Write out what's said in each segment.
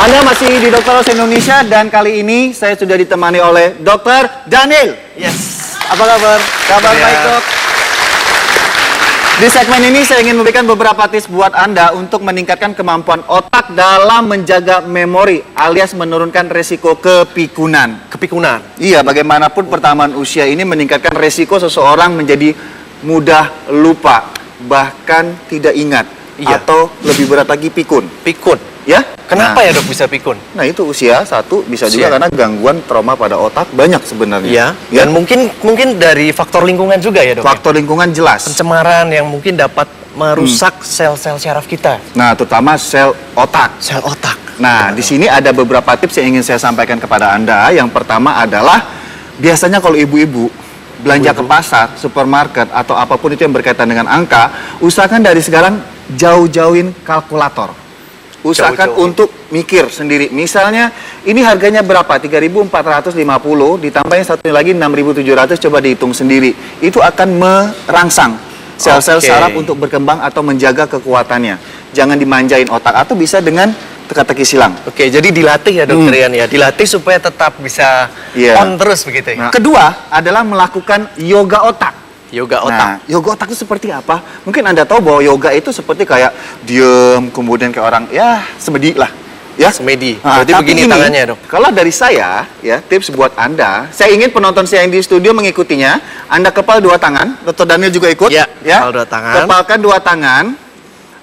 Anda masih di Dokter Los Indonesia dan kali ini saya sudah ditemani oleh Dokter Daniel. Yes. Apa kabar? Kabar baik, Dok. Di segmen ini saya ingin memberikan beberapa tips buat Anda untuk meningkatkan kemampuan otak dalam menjaga memori alias menurunkan resiko kepikunan. Kepikunan. Iya, bagaimanapun pertambahan usia ini meningkatkan resiko seseorang menjadi mudah lupa, bahkan tidak ingat, atau lebih berat lagi pikun. Pikun. Ya? Kenapa ya dok bisa pikun? Nah itu usia satu bisa juga karena gangguan trauma pada otak banyak sebenarnya. Iya. Ya? Dan mungkin dari faktor lingkungan juga ya dok. Faktor lingkungan jelas. Pencemaran yang mungkin dapat merusak sel-sel syaraf kita. Nah terutama sel otak. Sel otak. Nah di sini ada beberapa tips yang ingin saya sampaikan kepada Anda. Yang pertama adalah biasanya kalau ibu-ibu belanja ke pasar, supermarket atau apapun itu yang berkaitan dengan angka, usahakan dari sekarang jauh-jauhin kalkulator. Usahakan untuk mikir sendiri. Misalnya, ini harganya berapa? 3.450, ditambahin satu lagi 6.700, coba dihitung sendiri. Itu akan merangsang sel-sel saraf untuk berkembang atau menjaga kekuatannya. Jangan dimanjain otak, atau bisa dengan teka-teki silang. Oke, jadi dilatih ya dokter Rian ya. Dilatih supaya tetap bisa on terus begitu ya. Nah, kedua adalah melakukan yoga otak. Yoga otak. Nah, yoga otak itu seperti apa? Mungkin Anda tahu bahwa yoga itu seperti kayak diem, kemudian kayak orang, ya semedi lah. Ya, semedi. Nah, berarti begini tangannya dok. Kalau dari saya, ya tips buat Anda, saya ingin penonton saya yang di studio mengikutinya. Anda kepal dua tangan, Dr. Daniel juga ikut. Ya, kepal dua tangan. Kepalkan dua tangan,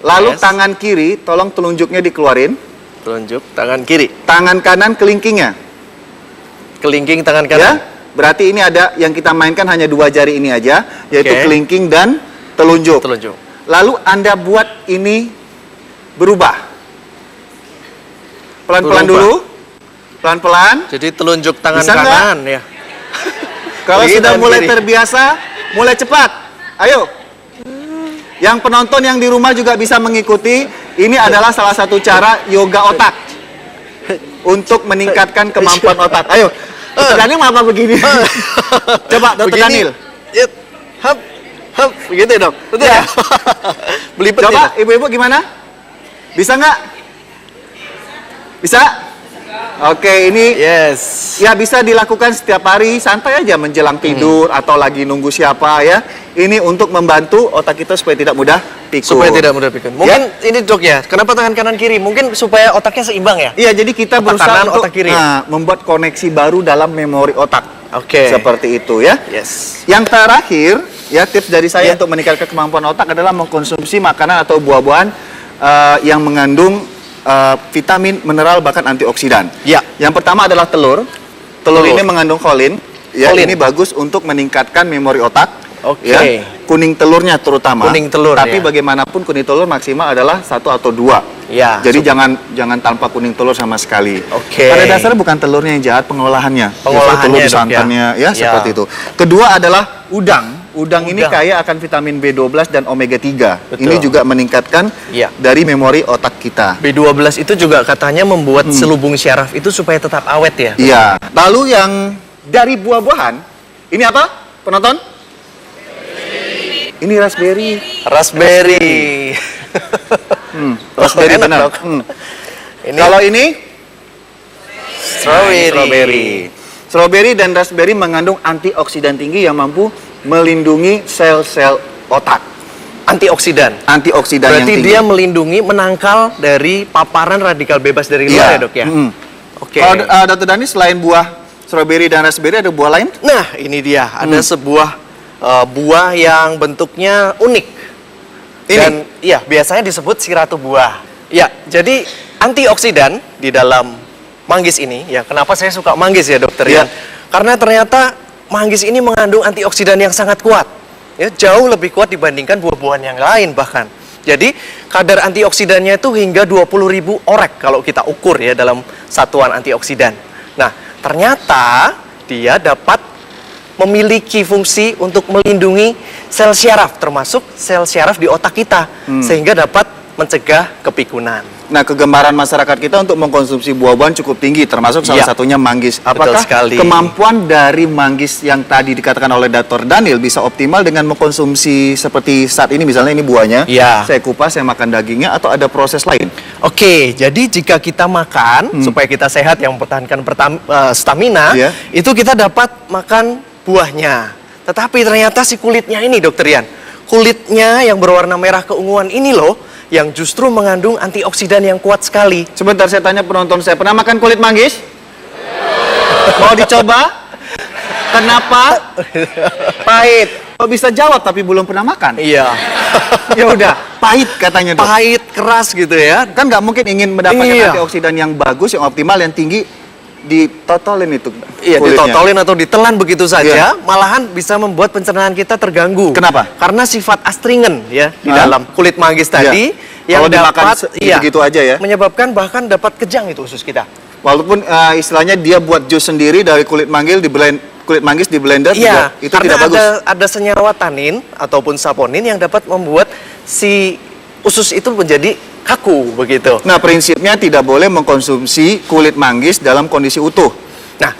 lalu tangan kiri, tolong telunjuknya dikeluarin. Telunjuk, tangan kiri. Tangan kanan kelingkingnya. Kelingking tangan kanan. Ya? Berarti ini ada yang kita mainkan hanya dua jari ini aja, yaitu kelingking dan telunjuk. Lalu Anda buat ini berubah. Pelan-pelan dulu. Pelan-pelan. Jadi telunjuk tangan bisa kanan ya. Kalau sudah mulai terbiasa, mulai cepat. Ayo. Yang penonton yang di rumah juga bisa mengikuti. Ini adalah salah satu cara yoga otak untuk meningkatkan kemampuan otak. Ayo. Dokter Daniel apa begini? Coba Dokter Daniel. Hap, hap, begitu dok. Betul ya? Belipet. Coba ibu-ibu gimana? Bisa nggak? Bisa? Oke, ini ya bisa dilakukan setiap hari, santai aja menjelang tidur atau lagi nunggu siapa ya. Ini untuk membantu otak kita supaya tidak mudah pikun. Supaya tidak mudah pikun. Mungkin ini dok ya, kenapa tangan kanan kiri? Mungkin supaya otaknya seimbang ya? Iya, jadi kita otak berusaha kanan, untuk otak kiri. Membuat koneksi baru dalam memori otak. Oke. Seperti itu ya. Yes. Yang terakhir, ya tips dari saya untuk meningkatkan kemampuan otak adalah mengkonsumsi makanan atau buah-buahan yang mengandung vitamin, mineral, bahkan antioksidan. Ya. Yang pertama adalah telur. Telur ini mengandung kolin. Ya, ini bagus untuk meningkatkan memori otak. Oke. Ya, kuning telurnya terutama. Kuning telur. Tapi bagaimanapun kuning telur maksimal adalah 1 atau 2. Ya. Jadi jangan tanpa kuning telur sama sekali. Oke. Pada dasarnya bukan telurnya yang jahat, pengolahannya. Telur santannya, ya seperti itu. Kedua adalah udang. Udang ini kaya akan vitamin B12 dan omega 3. Ini juga meningkatkan dari memori otak kita. B12 itu juga katanya membuat selubung syaraf itu supaya tetap awet ya? Iya. Lalu yang dari buah-buahan, ini apa penonton? Ini raspberry. Raspberry. Raspberry benar. Kalau ini strawberry. Strawberry dan raspberry mengandung antioksidan tinggi yang mampu melindungi sel-sel otak. Antioksidan. Antioksidan yang tinggi. Berarti dia melindungi, menangkal dari paparan radikal bebas dari luar ya dok ya? Oke. Kalau Dr. Dani selain buah strawberry dan raspberry ada buah lain? Nah ini dia, ada sebuah buah yang bentuknya unik. Dan iya biasanya disebut siratu buah. Ya, jadi antioksidan di dalam manggis ini, ya kenapa saya suka manggis ya dokter ya? Karena ternyata manggis ini mengandung antioksidan yang sangat kuat. Ya, jauh lebih kuat dibandingkan buah-buahan yang lain bahkan. Jadi kadar antioksidannya itu hingga 20.000 orek kalau kita ukur ya dalam satuan antioksidan. Nah, ternyata dia dapat memiliki fungsi untuk melindungi sel syaraf, termasuk sel syaraf di otak kita, sehingga dapat mencegah kepikunan. Nah, kegemaran masyarakat kita untuk mengkonsumsi buah-buahan cukup tinggi, termasuk salah satunya manggis. Apakah kemampuan dari manggis yang tadi dikatakan oleh Dr. Daniel bisa optimal dengan mengkonsumsi seperti saat ini, misalnya ini buahnya, saya kupas, saya makan dagingnya, atau ada proses lain? Oke, jadi jika kita makan supaya kita sehat yang mempertahankan stamina, Iya. itu kita dapat makan buahnya. Tetapi ternyata si kulitnya ini, Dokter Yan, kulitnya yang berwarna merah keunguan ini loh, yang justru mengandung antioksidan yang kuat sekali. Sebentar, saya tanya penonton saya, pernah makan kulit manggis? Mau dicoba? Kenapa? Pahit. Kok bisa jawab tapi belum pernah makan? Iya. Ya udah, pahit katanya dok. Pahit, keras gitu ya. Kan nggak mungkin ingin mendapatkan Iya. antioksidan yang bagus, yang optimal, yang tinggi, ditotolin itu. Iya, kulitnya. ditotolin atau ditelan begitu saja, Iya. malahan bisa membuat pencernaan kita terganggu. Kenapa? Karena sifat astringen ya di Hah? dalam kulit manggis tadi Iya. yang Kalau dimakan dapat gitu-gitu aja ya. menyebabkan bahkan dapat kejang itu usus kita. Walaupun istilahnya dia buat jus sendiri dari kulit manggis di blender Iya, juga, itu karena tidak bagus. ada senyawa tanin ataupun saponin yang dapat membuat si usus itu menjadi kaku begitu. Nah, prinsipnya tidak boleh mengkonsumsi kulit manggis dalam kondisi utuh. Nah,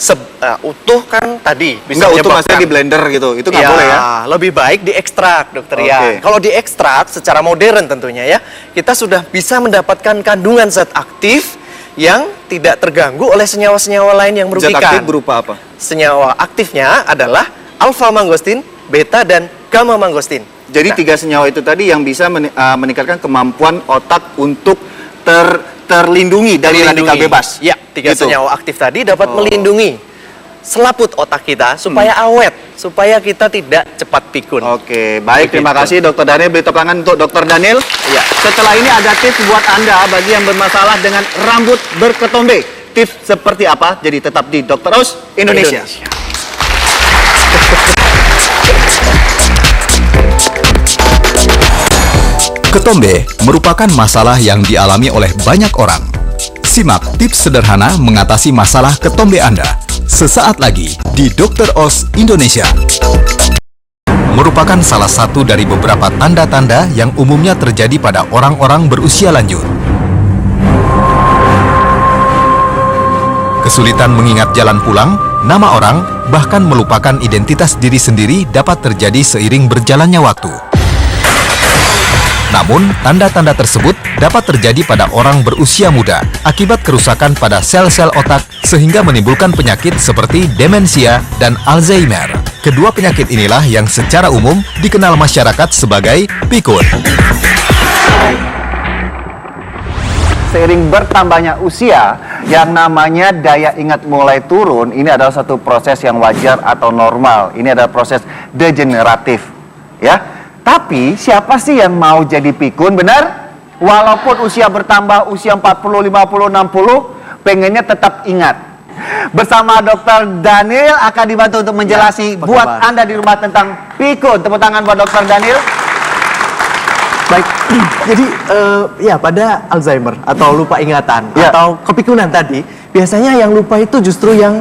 utuh kan tadi bisa Enggak utuh menyebabkan- maksudnya di blender gitu. Itu nggak Ya, boleh ya. lebih baik diekstrak, Dokter Oke. Yan. Kalau diekstrak secara modern tentunya ya, kita sudah bisa mendapatkan kandungan zat aktif yang tidak terganggu oleh senyawa-senyawa lain yang Zat merugikan. aktif berupa apa? Senyawa aktifnya adalah alfa mangostin, beta dan gamma mangostin. Jadi Nah, 3 senyawa itu tadi yang bisa meningkatkan kemampuan otak untuk terlindungi dari radikal bebas. Ya, 3 Gitu. senyawa aktif tadi dapat Oh. melindungi selaput otak kita supaya awet, supaya kita tidak cepat pikun. Oke, baik. Terima Begitu. kasih Dokter Daniel. Beri tepuk tangan untuk Dokter Daniel. Iya. Setelah ini ada tips buat Anda bagi yang bermasalah dengan rambut berketombe. Tips seperti apa? Jadi tetap di Dr. Oz Indonesia. Ketombe merupakan masalah yang dialami oleh banyak orang. Simak tips sederhana mengatasi masalah ketombe Anda sesaat lagi di Dr. Oz Indonesia. Merupakan salah satu dari beberapa tanda-tanda yang umumnya terjadi pada orang-orang berusia lanjut. Kesulitan mengingat jalan pulang, nama orang, bahkan melupakan identitas diri sendiri dapat terjadi seiring berjalannya waktu. Namun, tanda-tanda tersebut dapat terjadi pada orang berusia muda akibat kerusakan pada sel-sel otak sehingga menimbulkan penyakit seperti demensia dan Alzheimer. Kedua penyakit inilah yang secara umum dikenal masyarakat sebagai pikun. Seiring bertambahnya usia, yang namanya daya ingat mulai turun, ini adalah satu proses yang wajar atau normal. Ini adalah proses degeneratif, ya. Tapi siapa sih yang mau jadi pikun, benar? Walaupun usia bertambah, usia 40, 50, 60, pengennya tetap ingat. Bersama Dr. Daniel akan dibantu untuk menjelasi apa buat kabar? Anda di rumah tentang pikun. Tepuk tangan buat Dr. Daniel. Baik, jadi ya pada Alzheimer atau lupa ingatan Ya. atau kepikunan tadi, biasanya yang lupa itu justru yang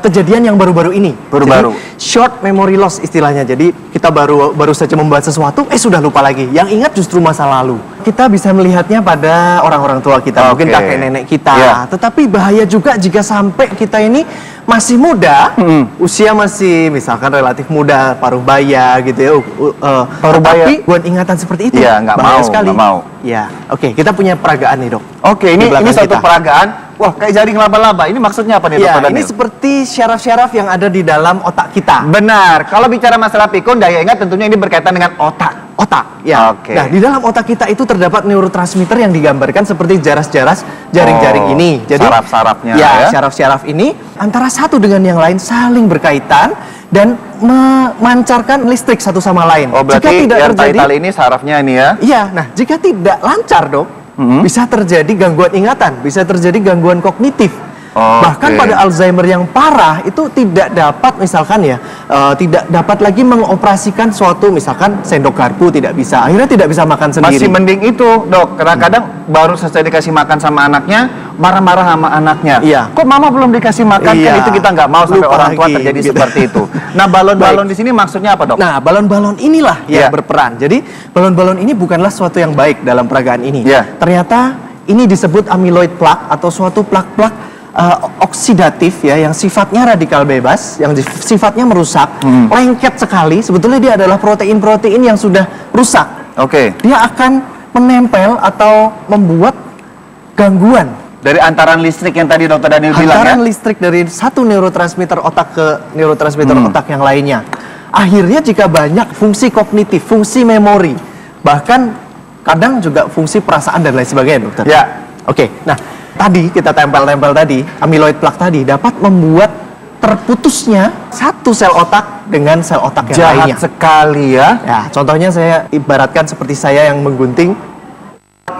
kejadian yang baru-baru ini. Baru-baru. Jadi, short memory loss istilahnya. Jadi kita baru saja membahas sesuatu, sudah lupa lagi. Yang ingat justru masa lalu. Kita bisa melihatnya pada orang-orang tua kita, mungkin Oke. kakek nenek kita. Ya. Tetapi bahaya juga jika sampai kita ini masih muda, usia masih misalkan relatif muda, paruh baya gitu ya. Paruh baya. Tapi buat ingatan seperti itu. Iya, nggak bahaya mau, sekali. nggak mau. Ya, oke, kita punya peragaan nih dok. Oke, Di ini belakang satu kita. peragaan. Wah, kayak jaring laba-laba. Ini maksudnya apa nih, Ya, Dr. ini Daniel? seperti syaraf-syaraf yang ada di dalam otak kita. Benar. Kalau bicara masalah pikun, daya ingat tentunya ini berkaitan dengan otak. Otak, ya. Oke. Nah, di dalam otak kita itu terdapat neurotransmitter yang digambarkan seperti jaras-jaras jaring-jaring Oh, ini. Jadi saraf-sarafnya ya, ya. syaraf-syaraf ini antara satu dengan yang lain saling berkaitan dan memancarkan listrik satu sama lain. Oh, berarti yang terjadi, title ini sarafnya ini ya. iya. Nah, jika tidak lancar, dok, bisa terjadi gangguan ingatan, bisa terjadi gangguan kognitif. Bahkan Oke. pada Alzheimer yang parah itu tidak dapat misalkan ya tidak dapat lagi mengoperasikan suatu misalkan sendok garpu tidak bisa, akhirnya tidak bisa makan sendiri. Masih mending itu, dok. Kadang-kadang baru selesai dikasih makan sama anaknya, marah-marah sama anaknya. Iya. Kok mama belum dikasih makan? Iya. Kan itu kita nggak mau sampai Lupa orang tua lagi, terjadi gitu. seperti itu. Nah, balon-balon di sini maksudnya apa, dok? Nah, balon-balon inilah Iya. yang berperan. Jadi, balon-balon ini bukanlah suatu yang baik dalam peragaan ini. Iya. Ternyata ini disebut amyloid plaque atau suatu plak-plak oksidatif ya, yang sifatnya radikal bebas, yang sifatnya merusak, lengket sekali. Sebetulnya dia adalah protein-protein yang sudah rusak. Oke. Dia akan menempel atau membuat gangguan Dari antaran listrik yang tadi Dokter Daniel bilang ya. antaran listrik dari satu neurotransmitter otak ke neurotransmitter otak yang lainnya. Akhirnya jika banyak fungsi kognitif, fungsi memori, bahkan kadang juga fungsi perasaan dan lain sebagainya, dokter. Ya. Oke, nah tadi kita tempel-tempel tadi, amyloid plaque tadi dapat membuat terputusnya satu sel otak dengan sel otak yang lainnya. Jahat sekali ya. Ya, contohnya saya ibaratkan seperti saya yang menggunting.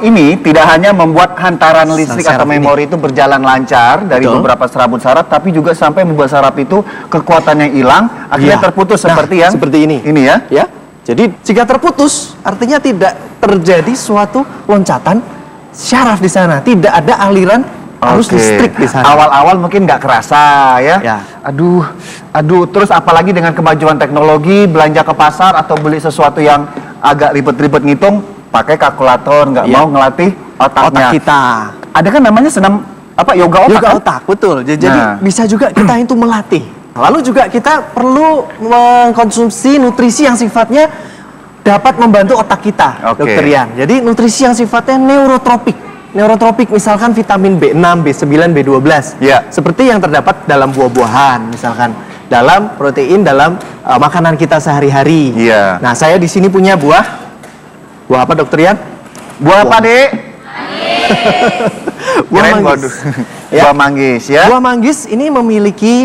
Ini tidak hanya membuat hantaran listrik saraf atau memori itu berjalan lancar dari Betul. beberapa serabut saraf, tapi juga sampai membuat saraf itu kekuatannya hilang, akhirnya Iya. terputus Nah, seperti yang seperti ini. Ini ya. Ya, jadi jika terputus artinya tidak terjadi suatu loncatan syaraf di sana, tidak ada aliran arus Oke. listrik di sana. Awal-awal mungkin nggak kerasa ya. Ya. Aduh. Terus apalagi dengan kemajuan teknologi, belanja ke pasar atau beli sesuatu yang agak ribet-ribet ngitung, pakai kalkulator, nggak Ya. mau ngelatih otaknya. Otak kita. Ada kan namanya senam apa yoga otak? Yoga kan? otak, betul. Jadi Nah. bisa juga kita itu melatih. Lalu juga kita perlu mengkonsumsi nutrisi yang sifatnya dapat membantu otak kita, Oke. Dokter Yan. Jadi nutrisi yang sifatnya neurotropik. Neurotropik misalkan vitamin B6, B9, B12. Ya. Seperti yang terdapat dalam buah-buahan misalkan. Dalam protein, dalam makanan kita sehari-hari. Iya. Nah, saya di sini punya buah. Buah apa, Dokter Yan? Buah apa, Dek? Buah Kirain manggis. waduh. Ya. Buah manggis ya. Buah manggis ini memiliki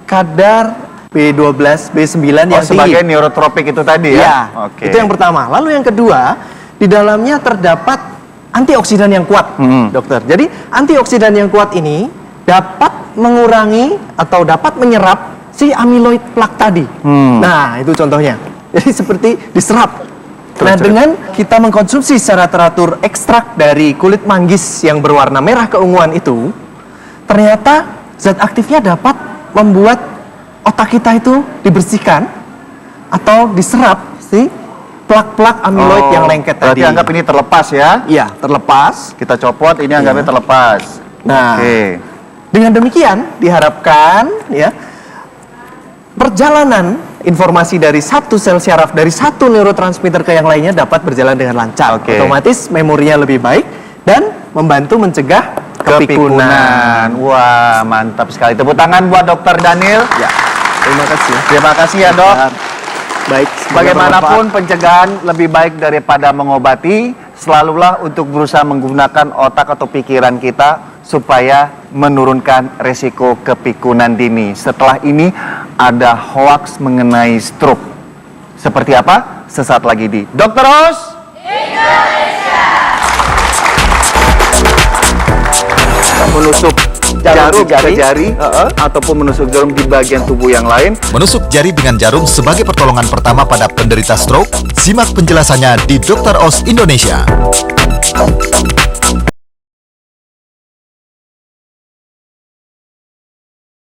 kadar B12, B9 yang Sebagai tinggi. neurotropik itu tadi Ya, ya. Oke. itu yang pertama. Lalu yang kedua, di dalamnya terdapat antioksidan yang kuat, dokter. Jadi antioksidan yang kuat ini dapat mengurangi atau dapat menyerap si amyloid plaque tadi. Nah, itu contohnya. Jadi seperti diserap. Nah, dengan kita mengkonsumsi secara teratur ekstrak dari kulit manggis yang berwarna merah keunguan itu, ternyata zat aktifnya dapat membuat otak kita itu dibersihkan atau diserap si plak-plak amyloid yang lengket tadi. Berarti anggap ini terlepas ya. Iya, terlepas. Kita copot, ini anggapnya terlepas. Nah, Oke. dengan demikian diharapkan ya perjalanan informasi dari satu sel syaraf dari satu neurotransmitter ke yang lainnya dapat berjalan dengan lancar. Oke. Otomatis memorinya lebih baik dan membantu mencegah kepikunan. Wah, mantap sekali. Tepuk tangan buat Dokter Daniel. Ya, terima kasih. Terima kasih ya, Dok. Baik, Bagaimanapun pencegahan lebih baik daripada mengobati, selalulah untuk berusaha menggunakan otak atau pikiran kita supaya menurunkan resiko kepikunan dini. Setelah ini ada hoaks mengenai stroke. Seperti apa? Sesaat lagi di Dokter Os menusuk jarum ke jari ataupun menusuk jarum di bagian tubuh yang lain. Menusuk jari dengan jarum sebagai pertolongan pertama pada penderita stroke? Simak penjelasannya di Dr. Os Indonesia.